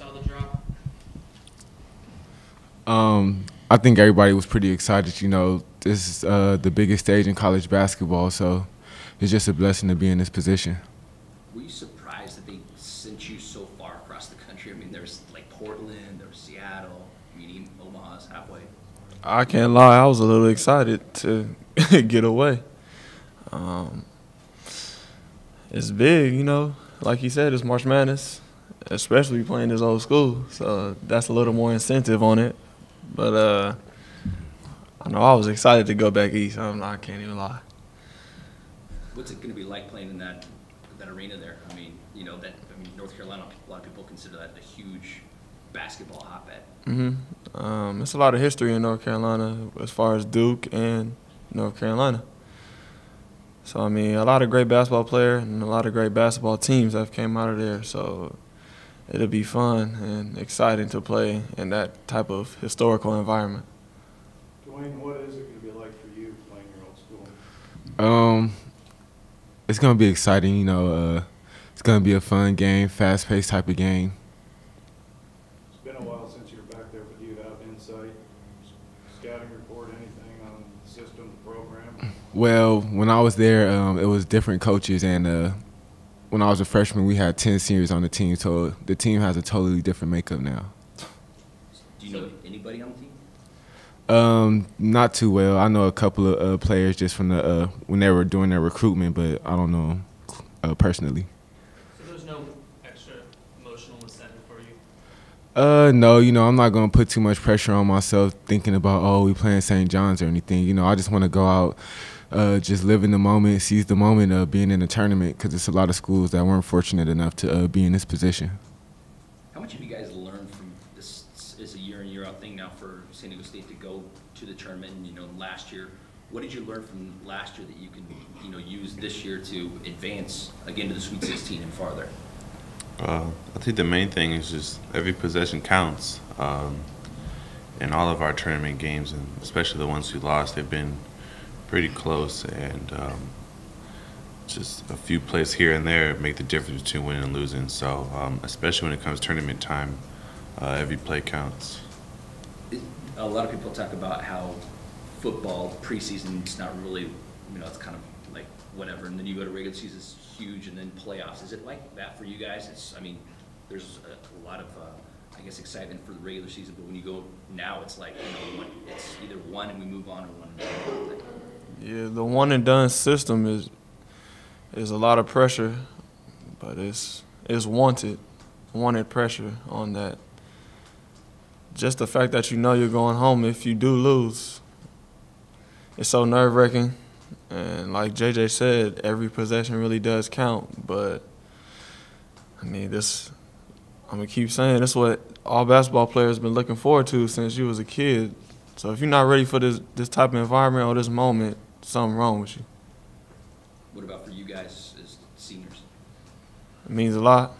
saw the drop? I think everybody was pretty excited. You know, this is the biggest stage in college basketball, so it's just a blessing to be in this position. Were you surprised that they sent you so far across the country? I mean, there's like Portland, there was Seattle, I mean, even Omaha's halfway. I can't lie, I was a little excited to get away. It's big, you know. Like you said, it's March Madness, especially playing this old school. So that's a little more incentive on it. But I know I was excited to go back east. I can't even lie. What's it going to be like playing in that arena there? I mean, you know, North Carolina, a lot of people consider that a huge basketball hotbed. It's a lot of history in North Carolina as far as Duke and North Carolina. So, I mean, a lot of great basketball players and a lot of great basketball teams have came out of there. So it'll be fun and exciting to play in that type of historical environment. Dwayne, what is it going to be like for you playing your old school? It's gonna be exciting. You know, it's gonna be a fun game, fast-paced type of game. It's been a while since you were back there, but do you have insight, scouting report, anything on the system, the program? Well, when I was there, it was different coaches, and when I was a freshman, we had 10 seniors on the team, so the team has a totally different makeup now. Do you know anybody on the team? Not too well. I know a couple of players just from the when they were doing their recruitment, but I don't know them personally. So there's no extra emotional incentive for you? No, you know, I'm not gonna put too much pressure on myself thinking about, oh, we playing St. John's or anything. You know, I just want to go out, just live in the moment, seize the moment of being in the tournament, because it's a lot of schools that weren't fortunate enough to be in this position. How much have you guys learned from this? Is a year in, year out thing now for San Diego State to go to the tournament? And, you know, last year, what did you learn from last year that you can, you know, use this year to advance again to the Sweet 16 and farther? I think the main thing is just every possession counts. In all of our tournament games, and especially the ones we lost, they've been pretty close, and just a few plays here and there make the difference between winning and losing. So especially when it comes to tournament time, every play counts. A lot of people talk about how football preseason is not really, you know, it's kind of like whatever, and then you go to regular season, it's huge, and then playoffs. Is it like that for you guys? It's, I mean, there's a lot of, I guess, excitement for the regular season, but when you go now, it's like, you know, it's either one and we move on, or one and done. Yeah, the one and done system is a lot of pressure, but it's wanted pressure on that. Just the fact that you know you're going home if you do lose, it's so nerve-wracking. And like JJ said, every possession really does count. But I mean, I'm gonna keep saying this is what all basketball players have been looking forward to since you was a kid. So if you're not ready for this type of environment or this moment, something wrong with you. What about for you guys as seniors? It means a lot.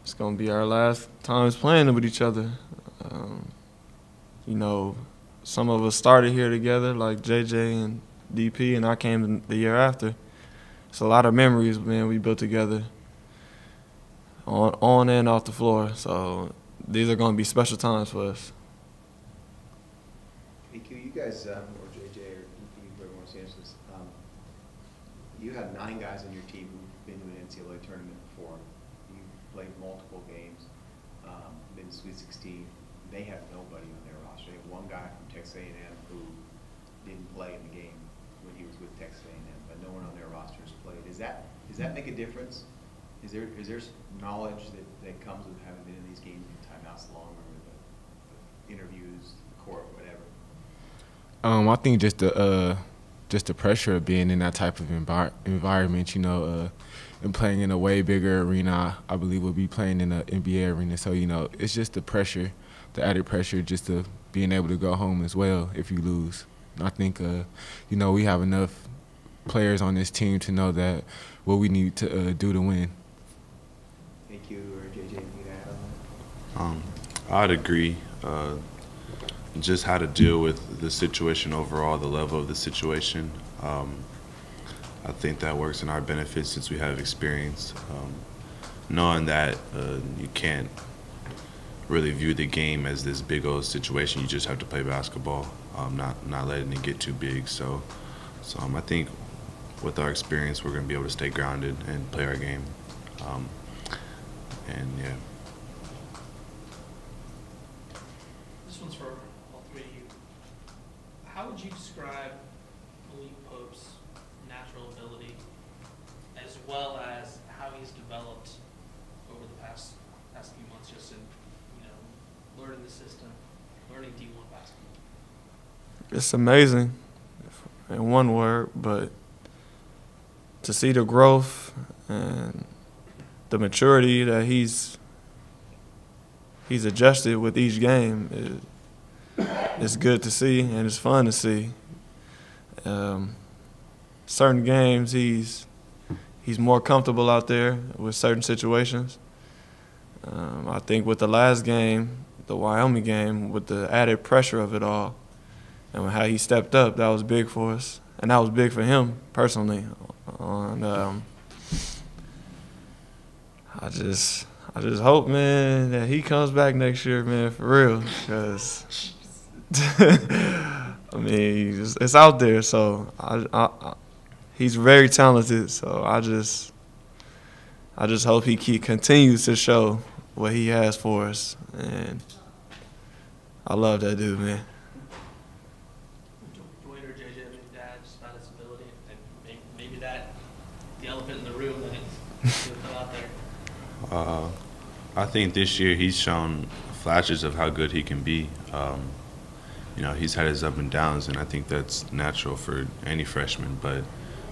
It's going to be our last times playing with each other. You know, some of us started here together, like JJ and DP, and I came the year after. It's a lot of memories, man, we built together on and off the floor. So these are going to be special times for us. Aqeel, you guys, or JJ or DP, whoever wants to answer this, you have 9 guys on your team who've been to an NCAA tournament before. Played multiple games, been to Sweet 16. They have nobody on their roster. They have one guy from Texas A&M who didn't play in the game when he was with Texas A&M, but no one on their roster has played. Does that make a difference? Is there knowledge that comes with having been in these games and timeouts longer, with the interviews, the court, whatever? I think just the pressure of being in that type of environment, you know, and playing in a way bigger arena. I believe we'll be playing in an NBA arena. So, you know, it's just the pressure, the added pressure, just to being able to go home as well if you lose. And I think, you know, we have enough players on this team to know that what we need to do to win. Thank you, or JJ, you add on that? I'd agree. Just how to deal with the situation overall, the level of the situation. I think that works in our benefit since we have experience. knowing that you can't really view the game as this big old situation. You just have to play basketball, not letting it get too big. So I think with our experience, we're going to be able to stay grounded and play our game. And yeah. This one's for all three of you. How would you describe Malik Pope's natural ability, as well as how he's developed over the past few months, just in learning the system, learning D1 basketball? It's amazing, in one word, but to see the growth and the maturity that he's adjusted with each game, it's good to see and it's fun to see. Certain games he's more comfortable out there with certain situations. I think with the last game, the Wyoming game, with the added pressure of it all, and how he stepped up, that was big for us, and that was big for him personally. And I just hope, man, that he comes back next year, man, for real, because I mean, it's out there. So he's very talented. So I just hope he continues to show what he has for us, and I love that dude, man. Dwayne or JJ, any dad just about his ability, and maybe that the elephant in the room that he'll come out there. I think this year he's shown flashes of how good he can be. He's had his up and downs, and I think that's natural for any freshman. But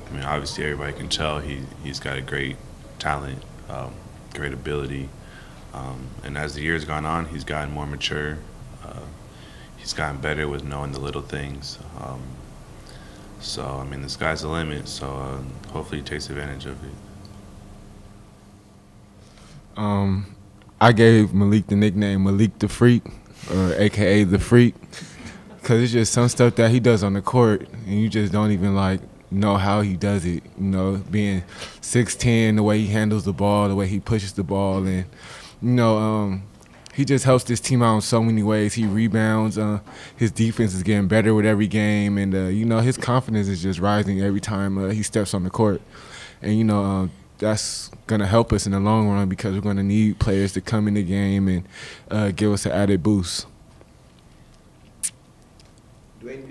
I mean, obviously everybody can tell he's got a great talent, great ability. And as the years gone on, he's gotten more mature. He's gotten better with knowing the little things. So, I mean, the sky's the limit. So hopefully he takes advantage of it. I gave Malik the nickname Malik the Freak, or AKA the Freak, because it's just some stuff that he does on the court, and you just don't even know how he does it. Being 6'10", the way he handles the ball, the way he pushes the ball, and he just helps this team out in so many ways. He rebounds. His defense is getting better with every game, and his confidence is just rising every time he steps on the court. And that's gonna help us in the long run, because we're gonna need players to come in the game and give us an added boost. Dwayne,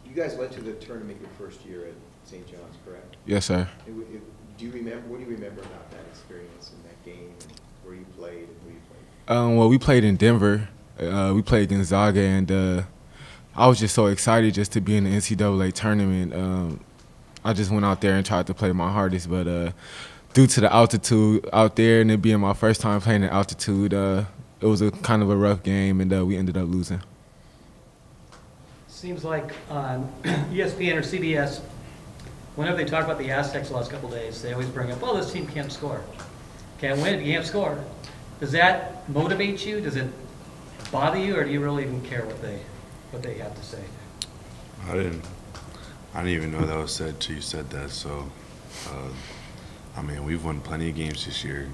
you guys went to the tournament your first year at St. John's, correct? Yes, sir. Do you remember? What do you remember about that experience and that game, and where you played and who you played? Well, we played in Denver. We played Gonzaga, and I was just so excited just to be in the NCAA tournament. I just went out there and tried to play my hardest, but due to the altitude out there and it being my first time playing at altitude, it was a kind of a rough game, and we ended up losing. Seems like on ESPN or CBS, whenever they talk about the Aztecs the last couple of days, they always bring up, well, this team can't score. Can't win if you can't score. Does that motivate you? Does it bother you, or do you really even care what they have to say? I didn't even know that was said till you said that. So, I mean, we've won plenty of games this year.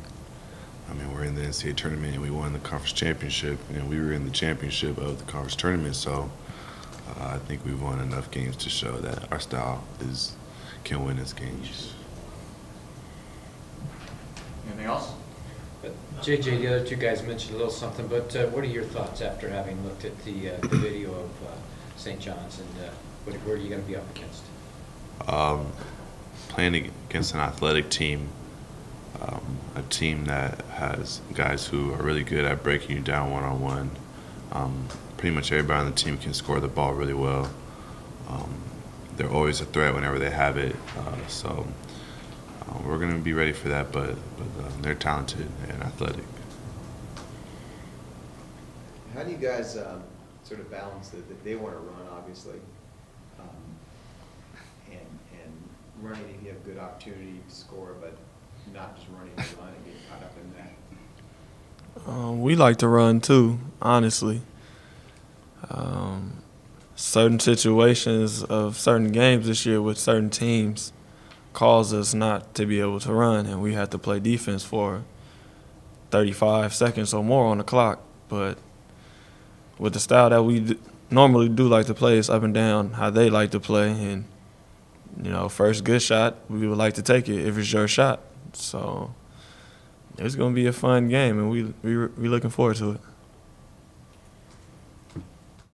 I mean, we're in the NCAA tournament, and we won the conference championship, and we were in the championship of the conference tournament. So, I think we've won enough games to show that our style can win us games. Anything else? JJ, the other two guys mentioned a little something, but what are your thoughts after having looked at the video of St. John's, and where are you going to be up against? Playing against an athletic team, a team that has guys who are really good at breaking you down one-on-one. Pretty much everybody on the team can score the ball really well. They're always a threat whenever they have it. So we're going to be ready for that, but they're talented and athletic. How do you guys sort of balance that they want to run, obviously, and running if you have good opportunity to score, but not just running to run and getting caught up in that? We like to run too, honestly. Certain situations of certain games this year with certain teams cause us not to be able to run, and we have to play defense for 35 seconds or more on the clock. But with the style that we normally do like to play, it's up and down how they like to play. And, you know, first good shot, we would like to take it if it's your shot. So it's going to be a fun game, and we looking forward to it.